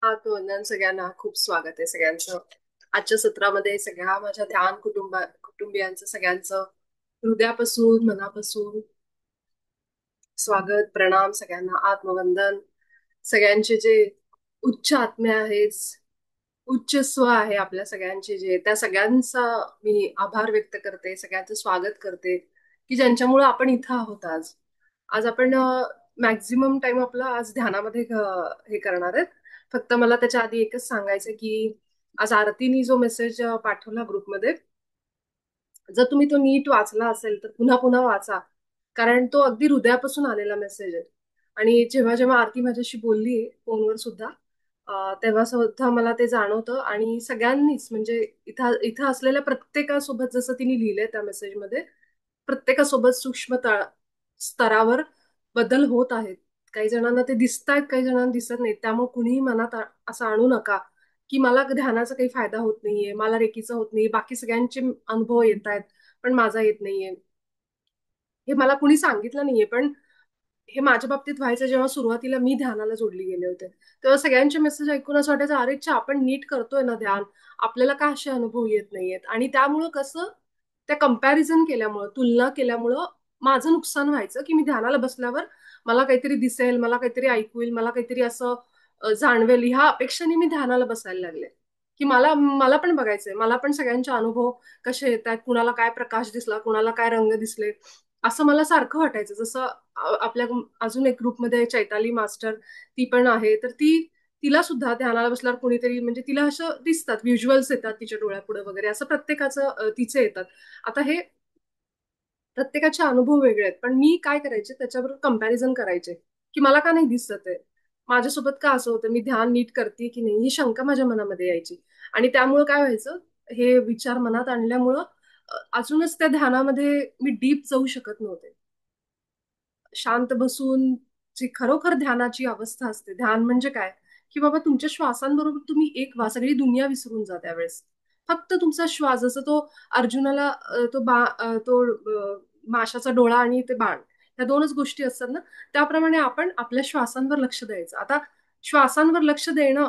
वंदन सगळ्यांना. खूप स्वागत आहे सगळ्यांचं आजच्या सत्रामध्ये. सगळ्या माझ्या ध्यान कुटुंबियांचं सगळ्यांचं हृदयापासून मनापासून स्वागत, प्रणाम सगळ्यांना, आत्मवंदन. सगळ्यांचे जे उच्च आत्मे आहेत, उच्च स्व आहे आपल्या सगळ्यांचे, जे त्या सगळ्यांचा मी आभार व्यक्त करते, सगळ्यांचं स्वागत करते की ज्यांच्यामुळे आपण इथं आहोत. आज आज आपण मॅक्झिमम टाइम आपला आज ध्यानामध्ये हे करणार आहेत. फक्त मला त्याच्या आधी एकच सांगायचं की आज आरतीने जो मेसेज पाठवला ग्रुपमध्ये, जर तुम्ही तो नीट वाचला असेल तर पुन्हा पुन्हा वाचा, कारण तो अगदी हृदयापासून आलेला मेसेज आहे. आणि जेव्हा जेव्हा आरती माझ्याशी बोलली फोनवर सुद्धा, तेव्हा सुद्धा मला ते जाणवतं. आणि सगळ्यांनीच म्हणजे इथं इथं असलेल्या प्रत्येकासोबत जसं तिने लिहिलंय त्या मेसेजमध्ये, प्रत्येकासोबत सूक्ष्म स्तरावर बदल होत आहेत. काही जणांना ते दिसत आहेत, काही जणांना दिसत नाही. त्यामुळे कुणीही मनात असं आणू नका की मला ध्यानाचा काही फायदा होत नाहीये, मला रेकीचा होत नाहीये, बाकी सगळ्यांचे अनुभव येत आहेत पण माझा येत नाहीये. हे मला कुणी सांगितलं नाहीये, पण हे माझ्या बाबतीत व्हायचं. जेव्हा सुरुवातीला मी ध्यानाला जोडली गेले होते, तेव्हा सगळ्यांचे मेसेज ऐकून असं वाटायचं, अरे च्छा, आपण नीट करतोय ना ध्यान, आपल्याला का असे अनुभव येत नाहीयेत. आणि त्यामुळं कसं, त्या कंपॅरिझन केल्यामुळं, तुलना केल्यामुळं माझं नुकसान व्हायचं की मी ध्यानाला बसल्यावर मला काहीतरी दिसेल, मला काहीतरी ऐकू येईल, मला काहीतरी असं जाणवेल, ह्या अपेक्षेने मी ध्यानाला बसायला लागले. की मला मला पण बघायचंय, मला पण सगळ्यांचे अनुभव कसे येत आहेत, कुणाला काय प्रकाश दिसला, कुणाला काय रंग दिसले, असं मला सारखं वाटायचं. जसं आपल्या अजून एक ग्रुपमध्ये चैताली मास्टर, ती पण आहे, तर तिला सुद्धा ध्यानाला बसल्यावर कोणीतरी, म्हणजे तिला असं दिसतात, व्हिज्युअल्स येतात तिच्या डोळ्यापुढे वगैरे, असं प्रत्येकाचं तिचे येतात. आता हे प्रत्येकाचे अनुभव वेगळे आहेत, पण मी काय करायचे, त्याच्याबरोबर कंपॅरिझन करायचे की मला का नाही दिसत आहे, माझ्यासोबत का असं होतं, मी ध्यान नीट करते की नाही, ही शंका माझ्या मनामध्ये यायची. आणि त्यामुळे काय व्हायचं, हे विचार मनात आणल्यामुळं अजूनच त्या ध्यानामध्ये मी डीप जाऊ शकत नव्हते. शांत बसून जी खरोखर ध्यानाची अवस्था असते, ध्यान म्हणजे काय, की बाबा तुमच्या श्वासांबरोबर तुम्ही एक व्हा, सगळी दुनिया विसरून जा त्यावेळेस. फक्त तुमचा श्वास, जसं तो अर्जुनाला माशाचा डोळा आणि ते बाण, ह्या दोनच गोष्टी असतात ना, त्याप्रमाणे आपण आपल्या श्वासांवर लक्ष द्यायचं. आता श्वासांवर लक्ष देणं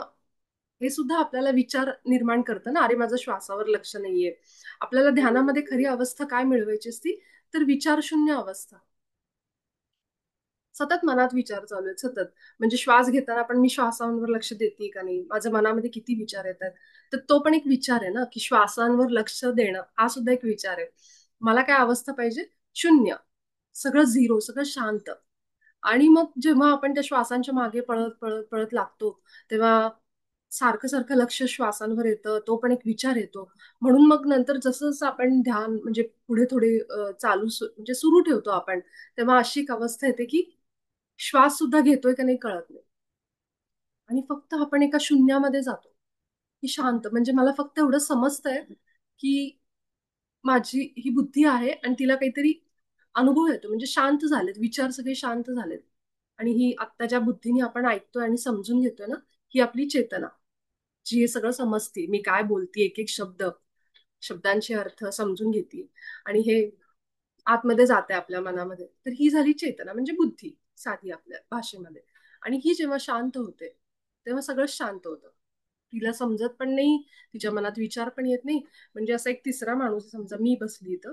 हे सुद्धा आपल्याला विचार निर्माण करतं ना, अरे माझं श्वासावर लक्ष नाहीये. आपल्याला ध्यानामध्ये खरी अवस्था काय मिळवायची असती, तर विचारशून्य अवस्था. सतत मनात विचार चालू आहेत, सतत. म्हणजे श्वास घेताना पण मी श्वासांवर लक्ष देते का नाही, माझ्या मनामध्ये किती विचार येतात, तर तो पण एक विचार आहे ना, की श्वासांवर लक्ष देणं हा सुद्धा एक विचार आहे. मला काय अवस्था पाहिजे, शून्य, सगळं झिरो, सगळं शांत. आणि मग जेव्हा आपण त्या श्वासांच्या मागे पळत पळत पळत लागतो, तेव्हा सारखं सारखं लक्ष श्वासांवर येतं, तो पण एक विचार येतो. म्हणून मग नंतर जसं जसं आपण ध्यान म्हणजे पुढे थोडे म्हणजे सुरू ठेवतो आपण, तेव्हा अशी एक अवस्था येते की श्वास सुद्धा घेतोय का नाही कळत नाही. आणि फक्त आपण एका शून्यामध्ये जातो, की शांत. म्हणजे मला फक्त एवढं समजतंय की माझी ही बुद्धी आहे आणि तिला काहीतरी अनुभव येतो, म्हणजे शांत झालेत विचार, सगळे शांत झालेत. आणि ही आत्ता ज्या बुद्धीने आपण ऐकतोय आणि समजून घेतोय ना, ही आपली चेतना, जी हे सगळं समजते, मी काय बोलते, एक एक शब्दांचे अर्थ समजून घेते, आणि हे आतमध्ये जाते आपल्या मनामध्ये, तर ही झाली चेतना, म्हणजे बुद्धी साधी आपल्या भाषेमध्ये. आणि ही जेव्हा शांत होते, तेव्हा सगळं शांत होतं. तिला समजत पण नाही, तिच्या मनात विचार पण येत नाही. म्हणजे असा एक तिसरा माणूस, समजा मी बसली इथं,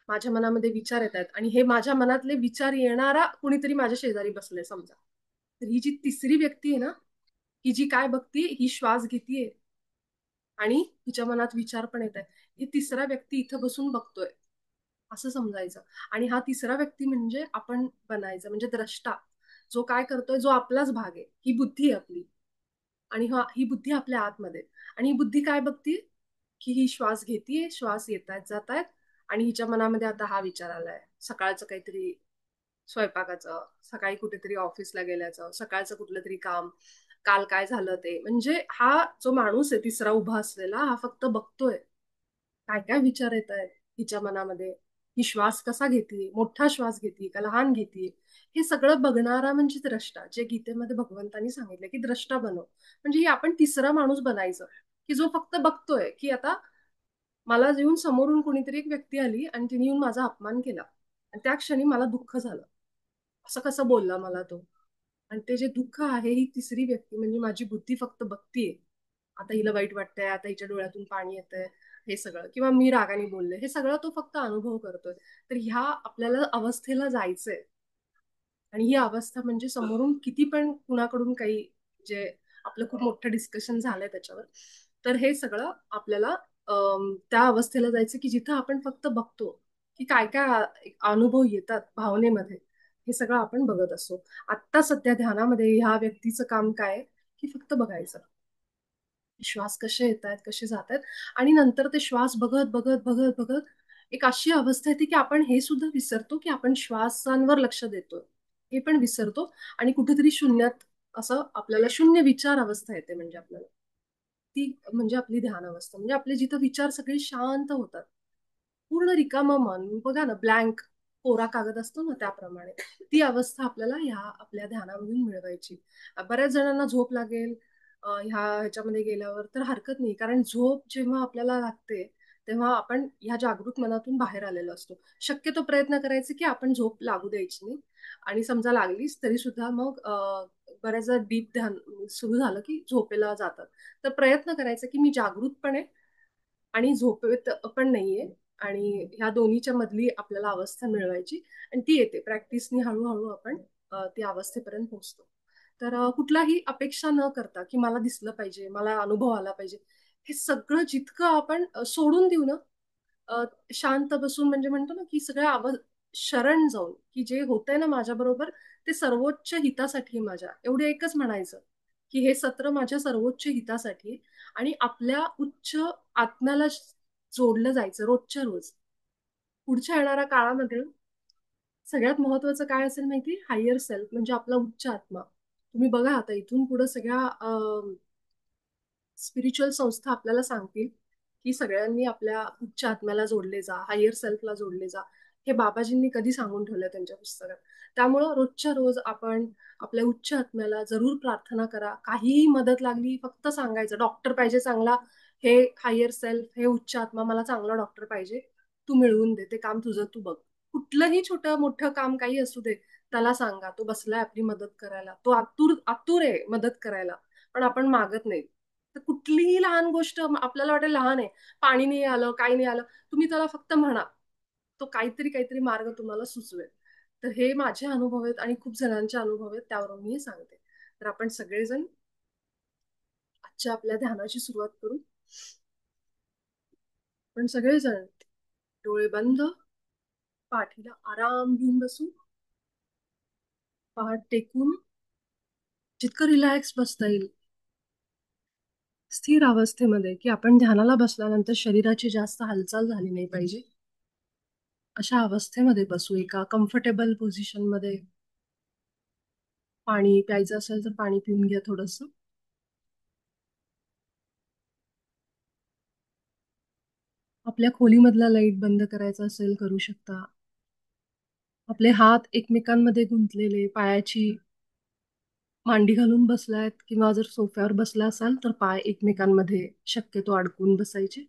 माझ्या मनामध्ये विचार येत आहेत आणि हे माझ्या मनातले विचार येणारा कुणीतरी माझ्या शेजारी बसले समजा, तर ही जी तिसरी व्यक्ती आहे ना, ही जी काय बघतीये, ही श्वास घेतीये आणि हिच्या मनात विचार पण येत आहे, ही तिसरा व्यक्ती इथं बसून बघतोय, असं समजायचं. आणि हा तिसरा व्यक्ती म्हणजे आपण बनायचं, म्हणजे द्रष्टा, जो काय करतोय, जो आपलाच भाग आहे, ही बुद्धी आहे आपली. आणि ही बुद्धी आपल्या आतमध्ये. आणि ही बुद्धी काय बघतीये, की ही श्वास घेतीये, श्वास येत आहेत जात आहेत, आणि हिच्या मनामध्ये आता हा विचार आलाय, सकाळचं काहीतरी स्वयंपाकाचं, सकाळी कुठेतरी ऑफिसला गेल्याचं, सकाळचं कुठलं तरी काम, काल काय झालं ते. म्हणजे हा जो माणूस आहे तिसरा उभा असलेला, हा फक्त बघतोय काय काय विचार येत आहेत हिच्या मनामध्ये, ही श्वास कसा घेते, मोठा श्वास घेते का लहान घेते, हे सगळं बघणारा म्हणजे द्रष्टा. जे गीतेमध्ये भगवंतांनी सांगितलं की द्रष्टा बनव, म्हणजे ही आपण तिसरा माणूस बनायचं, की जो फक्त बघतोय. की आता मला येऊन समोरून कोणीतरी एक व्यक्ती आली आणि तिने येऊन माझा अपमान केला, आणि त्या क्षणी मला दुःख झालं, असं कसं बोलला मला तो. आणि ते जे दुःख आहे ही तिसरी व्यक्ती म्हणजे माझी बुद्धी फक्त बघतीये. आता हिला वाईट वाटतंय, आता हिच्या डोळ्यातून पाणी येतंय, हे सगळं किंवा मी रागाने बोलले, हे सगळं तो फक्त अनुभव करतोय. तर ह्या आपल्याला अवस्थेला जायचंय. आणि ही अवस्था म्हणजे समोरून किती पण कुणाकडून काही जे आपलं खूप मोठं डिस्कशन झालंय त्याच्यावर. तर हे सगळं आपल्याला त्या अवस्थेला जायचं की जिथं आपण फक्त बघतो की काय काय अनुभव येतात भावनेमध्ये. हे सगळं आपण बघत असतो. आत्ता सध्या ध्यानामध्ये ह्या व्यक्तीचं काम काय आहे, की फक्त बघायचं. श्वास कसे येत आहेत, कसे जात आहेत आणि नंतर ते श्वास बघत बघत बघत बघत एक अशी अवस्था येते की आपण हे सुद्धा विसरतो की आपण श्वासांवर लक्ष देतोय. हे पण विसरतो आणि कुठेतरी शून्यात असं आपल्याला शून्य विचार अवस्था येते म्हणजे आपल्याला. ती म्हणजे आपली ध्यान अवस्था. म्हणजे आपले जिथं विचार सगळे शांत होतात. पूर्ण रिकामं मन बघा ना, ब्लँक कोरा कागद असतो ना त्याप्रमाणे. ती अवस्था आपल्याला ह्या आपल्या ध्यानामधून मिळवायची. बऱ्याच जणांना झोप लागेल ह्याच्यामध्ये गेल्यावर तर हरकत नाही. कारण झोप जेव्हा आपल्याला लागते, तेव्हा आपण ह्या जागृत मनातून बाहेर आलेलो असतो. शक्यतो प्रयत्न करायचे की आपण झोप लागू द्यायची नाही आणि समजा लागलीच तरी सुद्धा मग बऱ्याचदा डीप ध्यान सुरू झालं की झोपेला जातात. तर प्रयत्न करायचा की मी जागृतपणे आणि झोपेत पण नाहीये आणि ह्या दोन्हीच्या मधली आपल्याला अवस्था मिळवायची आणि ती येते. प्रॅक्टिसनी हळू-हळू आपण त्या अवस्थेपर्यंत पोहोचतो. तर कुठलाही अपेक्षा न करता, की मला दिसलं पाहिजे, मला अनुभव आला पाहिजे. हे सगळं जितकं आपण सोडून देऊ ना, अ, शांत बसून म्हणजे म्हणतो ना, की सगळ्या शरण जाऊन, की जे होतंय ना माझ्याबरोबर ते सर्वोच्च हितासाठी आहे माझ्या. एवढं एकच म्हणायचं, की हे सत्र माझ्या सर्वोच्च हितासाठी आहे आणि आपल्या उच्च आत्म्याला जोडलं जायचं रोजच्या रोज. पुढच्या येणाऱ्या काळामध्ये सगळ्यात महत्वाचं काय असेल माहिती हायर सेल्फ म्हणजे आपला उच्च आत्मा. तुम्ही बघा आता इथून पुढे सगळ्या स्पिरिच्युअल संस्था आपल्याला सांगतील, की सगळ्यांनी आपल्या उच्च आत्म्याला जोडले जा, हायर सेल्फला जोडले जा. हे बाबाजींनी कधी सांगून ठेवलंय त्यांच्या पुस्तकात. त्यामुळं रोजच्या रोज आपण आपल्या उच्च आत्म्याला जरूर प्रार्थना करा. काहीही मदत लागली फक्त सांगायचं. डॉक्टर पाहिजे चांगला, हे हायर सेल्फ, हे उच्च आत्मा मला चांगला डॉक्टर पाहिजे. तू मिळवून दे. ते काम तुझं तू बघ. कुठलंही छोटं-मोठं काम काही असू दे, त्याला सांगा. तो बसलाय आपली मदत करायला. तो आतुर आतुर आहे मदत करायला. पण आपण मागत नाही. तर कुठलीही लहान गोष्ट आपल्याला वाटेल लहान आहे. पाणी नाही आलं, काही नाही आलं. तुम्ही त्याला फक्त म्हणा. तो काहीतरी, काहीतरी मार्ग तुम्हाला सुचवेल. तर हे माझे अनुभव आहेत आणि खूप जणांचे अनुभव आहेत. त्यावरून मी हे सांगते. तर आपण सगळेजण आजच्या आपल्या ध्यानाची सुरुवात करू. पण सगळेजण डोळे बंद, पाठीला आराम घेऊन बसू, पाठ टेकून जितकं रिलॅक्स बसता येईल स्थिर अवस्थेमध्ये, की आपण ध्यानाला बसल्यानंतर शरीराची जास्त हालचाल झाली नाही पाहिजे. अशा अवस्थेमध्ये बसू एका कम्फर्टेबल पोझिशनमध्ये. पाणी प्यायचं असेल तर पाणी पिऊन घ्या थोडंसं. आपल्या खोलीमधला लाईट बंद करायचा असेल करू शकता. आपले हात एकमेकांमध्ये गुंतलेले, पायाची मांडी घालून बसलायत किंवा जर सोफ्यावर बसला असाल तर पाय एकमेकांमध्ये शक्यतो अडकून बसायचे.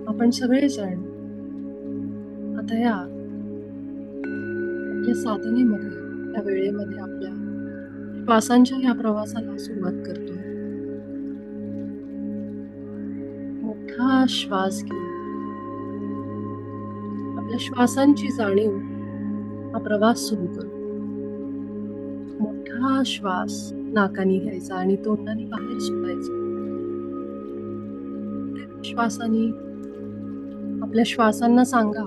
आपण सगळेजण आता या आपल्या साधनेमध्ये, या वेळेमध्ये आपल्या श्वासांच्या या प्रवासाला सुरुवात करतोय. मोठा श्वास घेऊन आपल्या श्वासांची जाणीव हा प्रवास सुरू करू. मोठा श्वास नाकाने घ्यायचा आणि तोंडाने बाहेर सोडायचा. श्वासाने आपल्या श्वासांना सांगा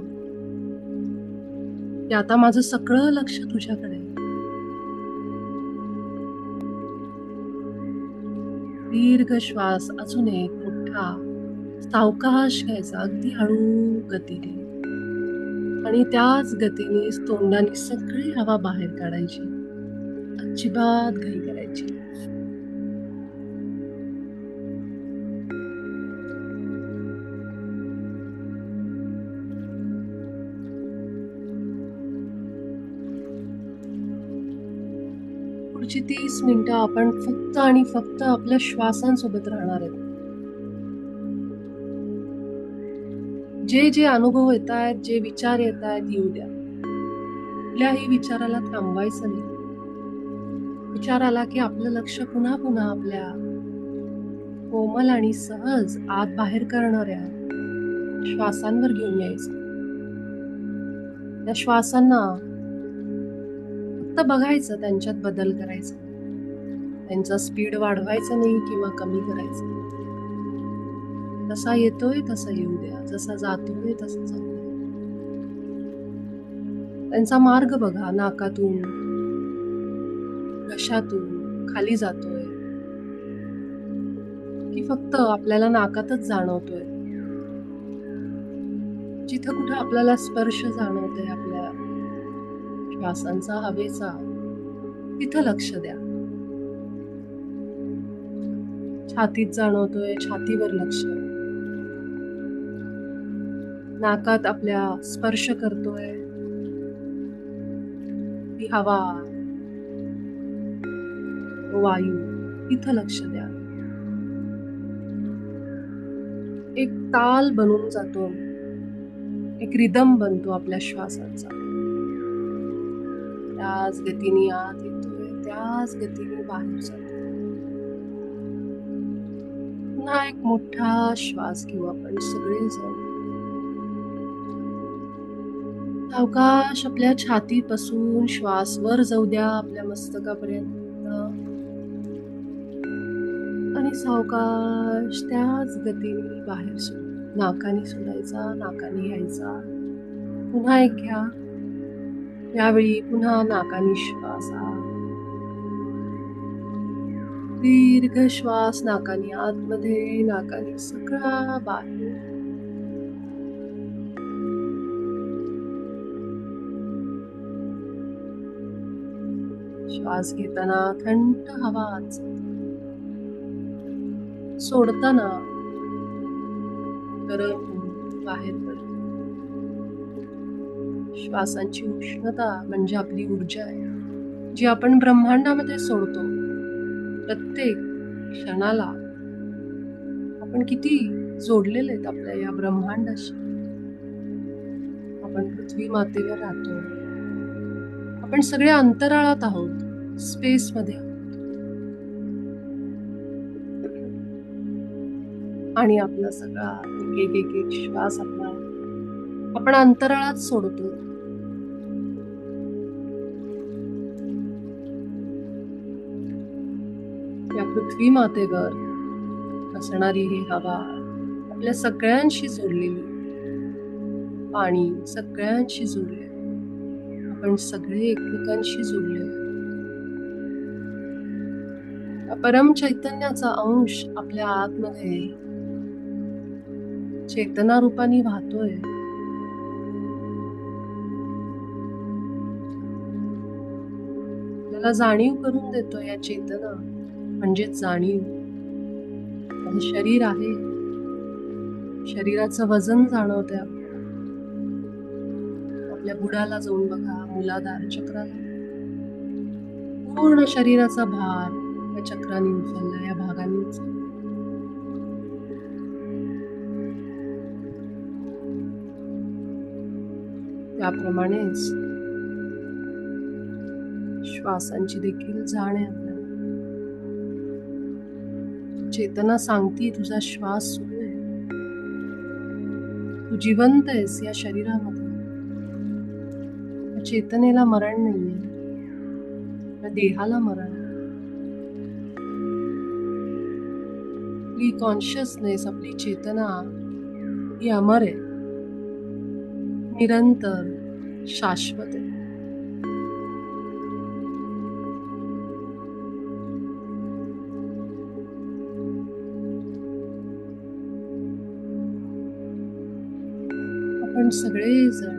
की आता माझं सगळं लक्ष तुझ्याकडे आहे. दीर्घ श्वास अजून एक मोठा सावकाश घ्यायचा अगदी हळू गतीने आणि त्याच गतीने तोंडाने सगळी हवा बाहेर काढायची. अजिबात घाई करायची. पुढची 30 मिनिटं आपण फक्त आणि फक्त आपल्या श्वासांसोबत राहणार आहेत. जे जे अनुभव येत आहेत, जे विचार येत आहेत, येऊ द्या. कुठल्याही विचाराला थांबवायचं नाही. विचार आला की आपलं लक्ष पुन्हा पुन्हा आपल्या कोमल आणि सहज आत बाहेर करणाऱ्या श्वासांवर घेऊन यायचं. त्या श्वासांना फक्त बघायचं, त्यांच्यात बदल करायचा. त्यांचा स्पीड वाढवायचा नाही किंवा कमी करायचा. जसा येतोय तसा येऊ द्या, जसा जातोय तसा जाऊ द्या. त्यांचा मार्ग बघा, नाकातून, घशातून खाली जातोय की फक्त आपल्याला नाकातच जाणवतोय. जिथं कुठं आपल्याला स्पर्श जाणवतोय आपल्या श्वासांचा, हवेचा, तिथं लक्ष द्या. छातीत जाणवतोय, छातीवर लक्ष. नाकात आपल्या स्पर्श करतोय ती हवा, वायू, तिथं लक्ष द्या. एक ताल बनून जातो, एक रिदम बनतो आपल्या श्वासांचा. त्याच गतीने आत येतोय, त्याच गतीने बाहेर जातो. पुन्हा एक मोठा श्वास घेऊ आपण सगळेजण. सावकाश आपल्या छातीपासून श्वास वर जाऊ द्या आपल्या मस्तकापर्यंत आणि सावकाश त्याच गतीने बाहेर सोडा. नाकाने सोडायचा, नाकाने घ्यायचा. पुन्हा एक घ्या. यावेळी पुन्हा नाकाने श्वास आत. दीर्घ श्वास नाकाने आतमध्ये, नाकाने सगळा बाहेर. श्वास घेताना थंड हवा आत जाते. सोडताना गरम बाहेर पडते. श्वासांची उष्णता म्हणजे आपली ऊर्जा आहे, जी आपण ब्रह्मांडामध्ये सोडतो. प्रत्येक क्षणाला आपण किती जोडलेले आहेत आपल्या या ब्रह्मांडाशी. आपण पृथ्वी मातेवर राहतो. आपण सगळे अंतराळात आहोत, स्पेस मध्ये आहोत. आणि आपला सगळा एक एक एक श्वास आपला आपण अंतराळात सोडतो. या पृथ्वी मातेवर असणारी ही हवा आपल्या सगळ्यांशी जोडलेली, पाणी सगळ्यांशी जोडले, आपण सगळे एकमेकांशी जोडले. परम चैतन्याचा अंश आपल्या आतमध्ये चेतना रूपाने वाहतोय. आपल्याला जाणीव करून देतोय या चेतना म्हणजेच जाणीव. माझं शरीर आहे, शरीराचं वजन जाणवतंय आपल्या बुडाला जाऊन बघा, मूलाधार चक्राला. पूर्ण शरीराचा भार या चक्राने उचलला, या भागाने उचलला. त्याप्रमाणेच श्वासांची देखील जाण आहे आपल्याला. चेतना सांगती तुझा श्वास सुरू आहे, तू जिवंत आहेस या शरीरामध्ये. चेतनेला मरण नाहीये, या देहाला मरण. आपली कॉन्शियसनेस, आपली चेतना ही अमर आहे, निरंतर, शाश्वत आहे. आपण सगळेजण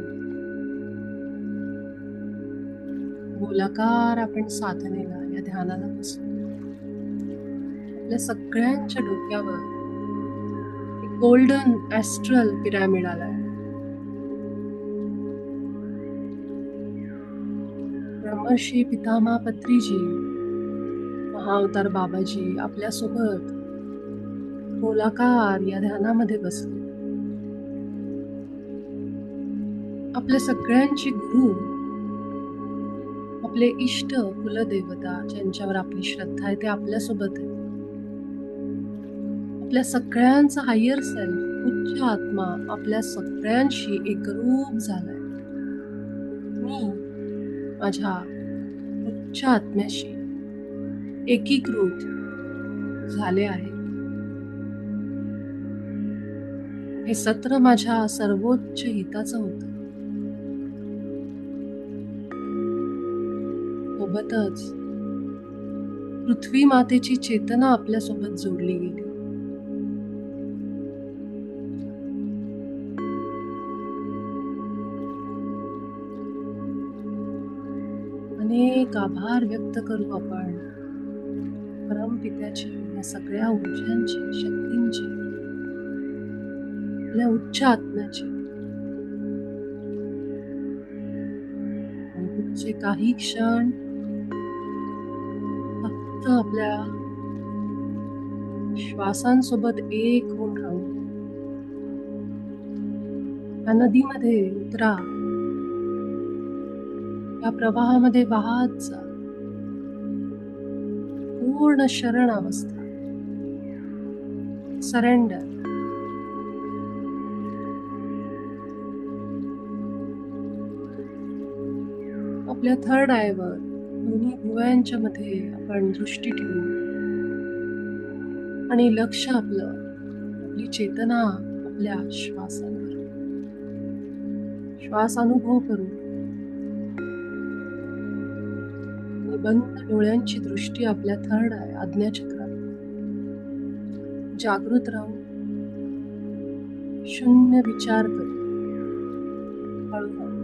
गोलाकार आपण साधनेला, या ध्यानाला बसतो. आपल्या सगळ्यांच्या डोक्यावर एक गोल्डन ॲस्ट्रल पिरॅमिड आलाय. ब्रह्मर्षी पितामह पत्रीजी, महाअवतार बाबाजी आपल्यासोबत गोलाकार या ध्यानामध्ये बसले. आपल्या सगळ्यांची गुरु, आपले इष्ट, कुलदेवता ज्यांच्यावर आपली श्रद्धा आहे ते आपल्यासोबत आहे. आपल्या सगळ्यांचा हायर सेल्फ, उच्च आत्मा आपल्या सगळ्यांशी एकरूप झालाय. मी माझ्या उच्च आत्म्याशी एकीकृत झाले आहे. हे सत्र माझ्या सर्वोच्च हिताचं होतं. सोबतच पृथ्वी मातेची चेतना आपल्यासोबत जोडली गेली. अनेक आभार व्यक्त करू आपण परमपित्याचे, या सगळ्या ऊर्जांचे, शक्तींचे, आपल्या उच्च आत्म्याचे. आणि पुढचे काही क्षण फक्त आपल्या श्वासांसोबत एक होऊन राहू. या नदीमध्ये उतरा, या प्रवाहामध्ये वाहत जा. पूर्ण शरण अवस्था, सरेंडर. आपल्या थर्ड आयवर दोन्ही भुवयांच्या मध्ये आपण दृष्टी ठेवू आणि लक्ष आपली चेतना आपल्या श्वासांवर. श्वास अनुभव करू आणि बंद डोळ्यांची दृष्टी आपल्या थर्ड आय, आज्ञाचक्रावर. जागृत राहू, शून्य विचार करू. हळूहळू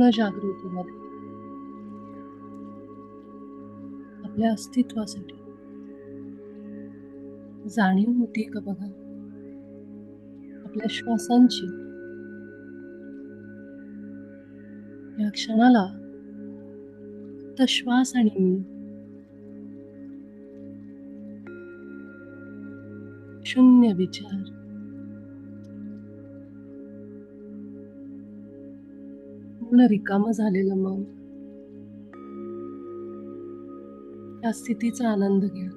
पूर्ण जागृतीमध्ये आपल्या अस्तित्वासाठी जाणीव होती का बघा आपल्या श्वासांची. या क्षणाला फक्त श्वास आणि मी, शून्य विचार, पूर्ण रिकामं झालेलं मन. या स्थितीचा आनंद घ्या.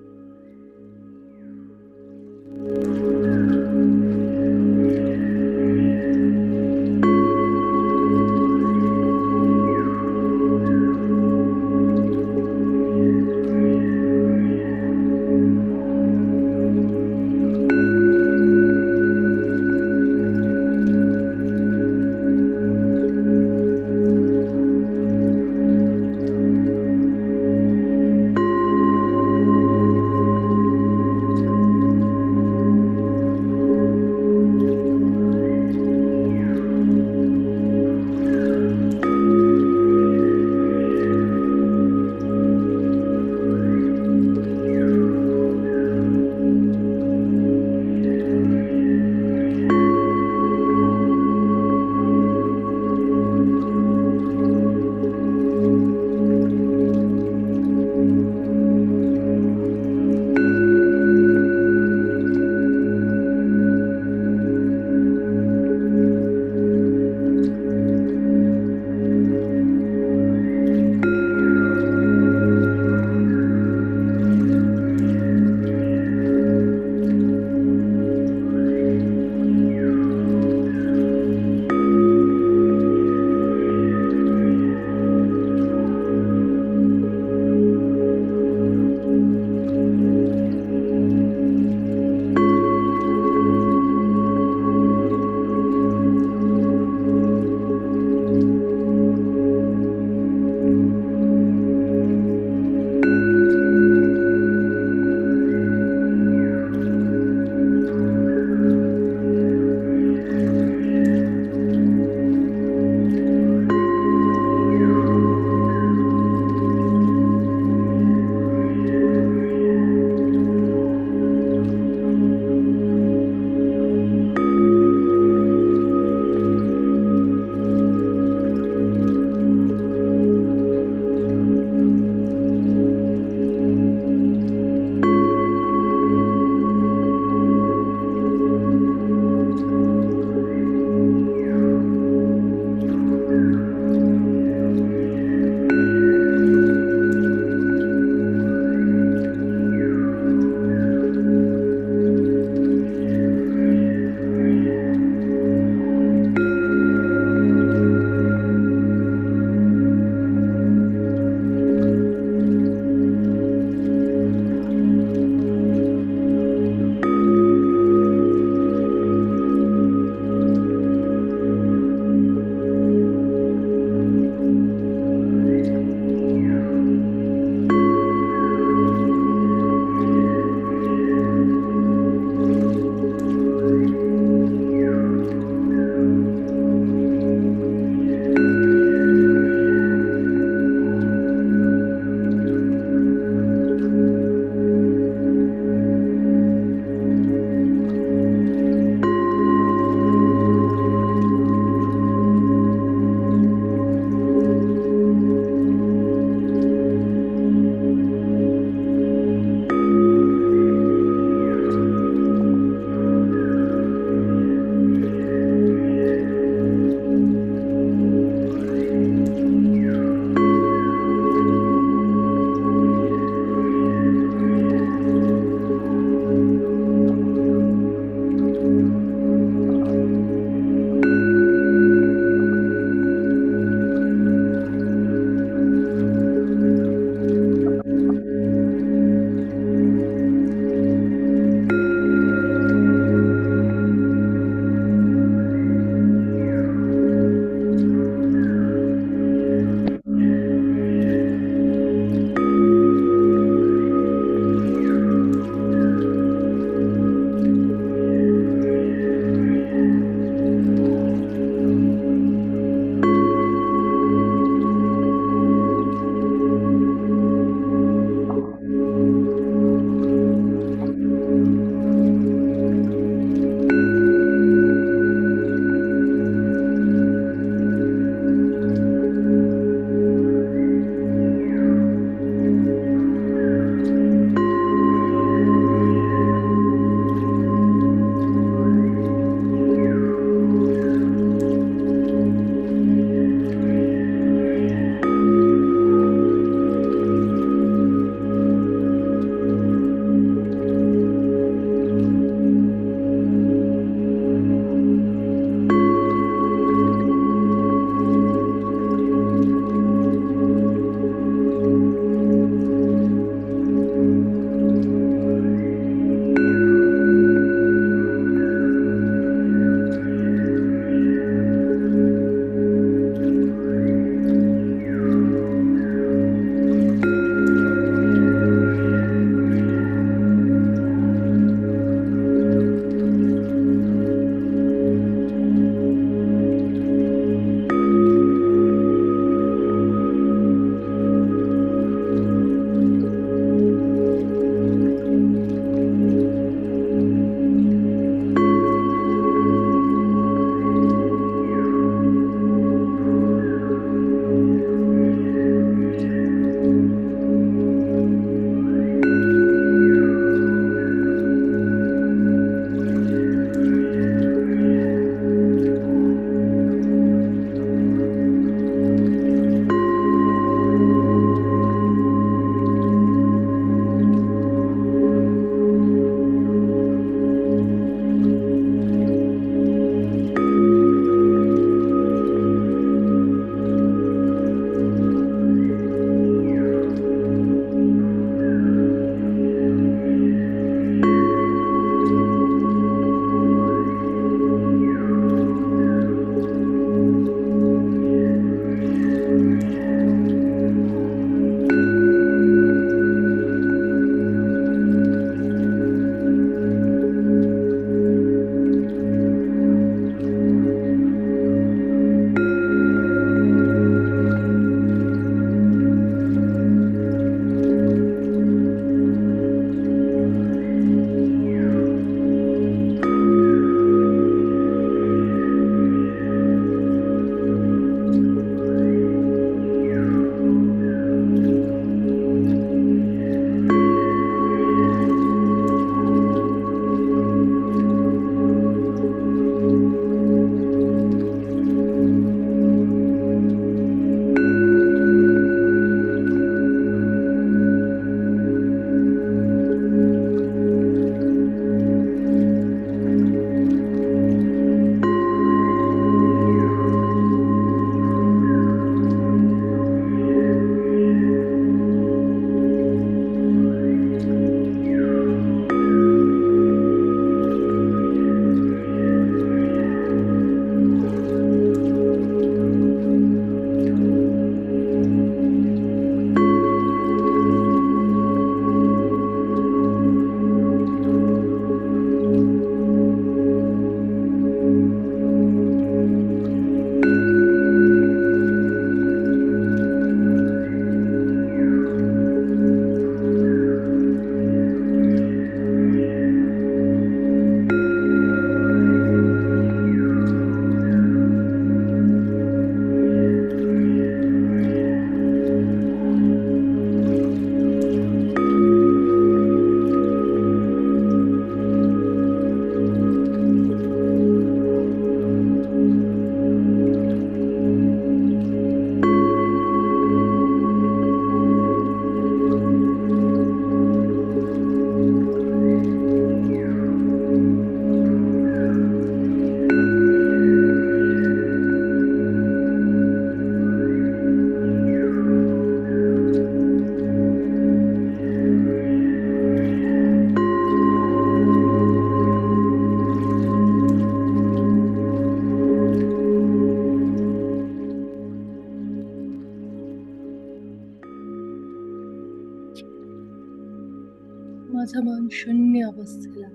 माझं मन शून्य अवस्थेला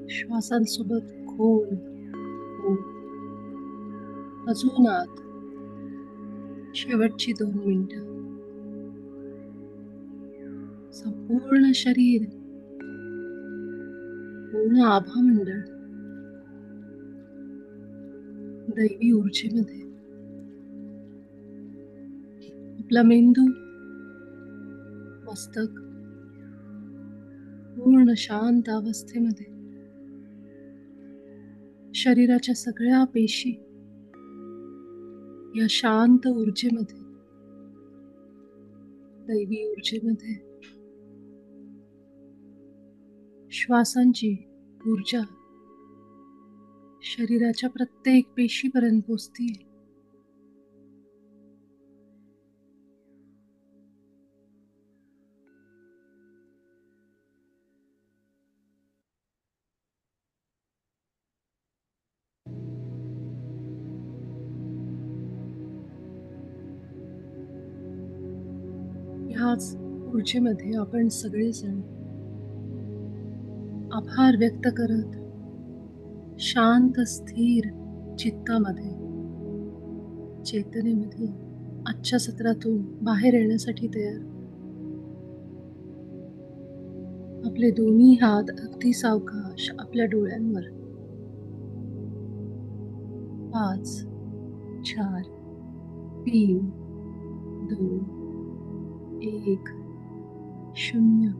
श्वासांसोबत खोल हो अजून आत शेवटची 2 मिनिटं संपूर्ण शरीर पूर्ण आभामंडळ दैवी ऊर्जेमध्ये आपला मेंदू मस्तक पूर्ण शांत अवस्थेमध्ये शरीराच्या सगळ्या पेशी या शांत ऊर्जेमध्ये दैवी ऊर्जेमध्ये श्वासांची ऊर्जा शरीराच्या प्रत्येक पेशीपर्यंत पोहोचते. ह्याच ऊर्जेमध्ये आपण सगळेजण आभार व्यक्त करत शांत स्थिर चित्तामध्ये चेतनेमध्ये आजच्या सत्रातून बाहेर येण्यासाठी तयार. आपले दोन्ही हात अगदी सावकाश आपल्या डोळ्यांवर 5 4 3 2 1 0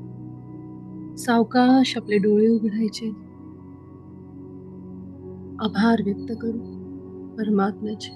सावकाश आपले डोळे उघडायचे. आभार व्यक्त करू परमात्म्याचे.